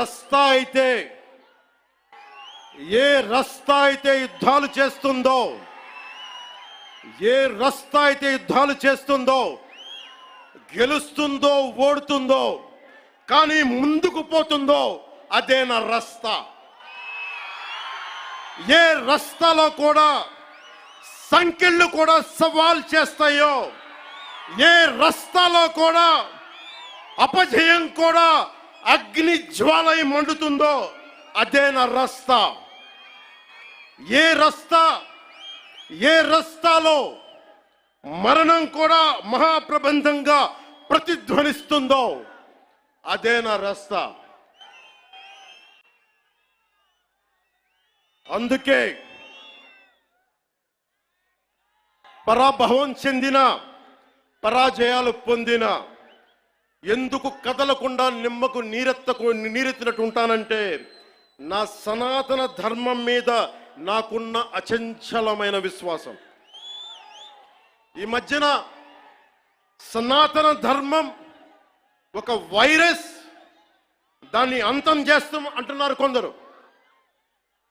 రస్తా అయితే యుద్ధాలు చేస్తుందో గెలుస్తుందో ఓడుతుందో కానీ ముందుకు పోతుందో అదే నా రస్తా. ఏ రస్తాలో కూడా సంఖ్యలు కూడా సవాల్ చేస్తాయో, ఏ రస్తాలో కూడా అపజయం కూడా అగ్ని జ్వాలై మండుతుందో అదే నా రస్తా. ఏ రస్తాలో మరణం కూడా మహాప్రబంధంగా ప్రతిధ్వనిస్తుందో అదే నా రస్తా. అందుకే పరాభవం చెందిన, పరాజయాలు పొందిన ఎందుకు కదలకుండా నిమ్మకు నీరెత్తినట్టు ఉంటానంటే నా సనాతన ధర్మం మీద నాకున్న అచంచలమైన విశ్వాసం. ఈ మధ్యన సనాతన ధర్మం ఒక వైరస్, దాన్ని అంతం చేస్తాం అంటున్నారు కొందరు.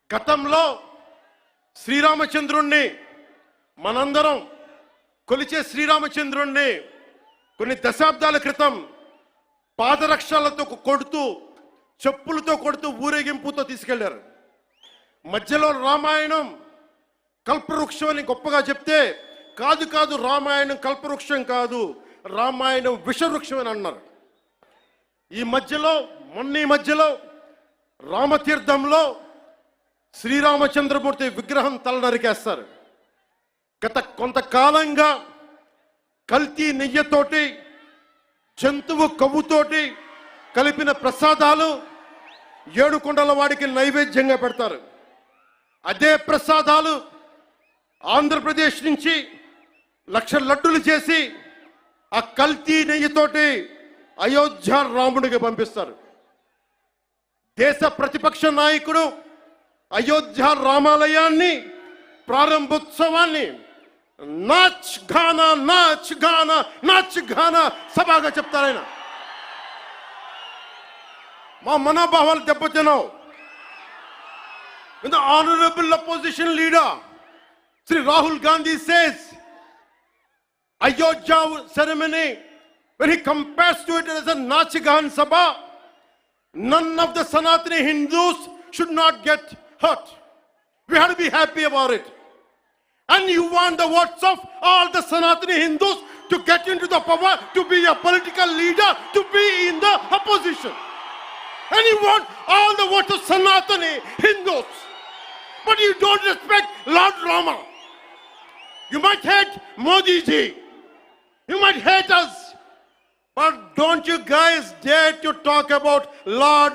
గతంలో శ్రీరామచంద్రుణ్ణి, మనందరం కొలిచే శ్రీరామచంద్రుణ్ణి కొన్ని దశాబ్దాల క్రితం పాదరక్షలతో కొడుతూ, చెప్పులతో కొడుతూ, ఊరేగింపుతో తీసుకెళ్లారు. మధ్యలో రామాయణం కల్పవృక్షం అని గొప్పగా చెప్తే, కాదు రామాయణం కల్పవృక్షం కాదు, రామాయణం విషవృక్షం అని అన్నారు. ఈ మధ్యలో రామతీర్థంలో శ్రీరామచంద్రమూర్తి విగ్రహం తల నరికేస్తారు. గత కొంతకాలంగా కల్తీ నెయ్యితోటి, జంతువు కొవ్వుతోటి కలిపిన ప్రసాదాలు ఏడుకొండల వాడికి నైవేద్యంగా పెడతారు. అదే ప్రసాదాలు ఆంధ్రప్రదేశ్ నుంచి 1,00,000 లడ్డులు చేసి ఆ కల్తీ నెయ్యితోటి అయోధ్య రాముడికి పంపిస్తారు. దేశ ప్రతిపక్ష నాయకుడు అయోధ్య రామాలయాన్ని ప్రారంభోత్సవాన్ని నాచ్ గానా సభగా చెప్తారాయన. మా మనోభావాలు దెబ్బతిన్నావు. When the honorable opposition leader Sri Rahul Gandhi says Ayodhya ceremony, when he compares to it as a Nachigan Sabha, none of the Sanatani Hindus should not get hurt. We have to be happy about it. And you want the votes of all the Sanatani Hindus to get into the power, to be a political leader, to be in the opposition. And you want all the votes of Sanatani Hindus. But you don't respect Lord Rama. You might hate Modi ji. You might hate us. But don't you guys dare to talk about Lord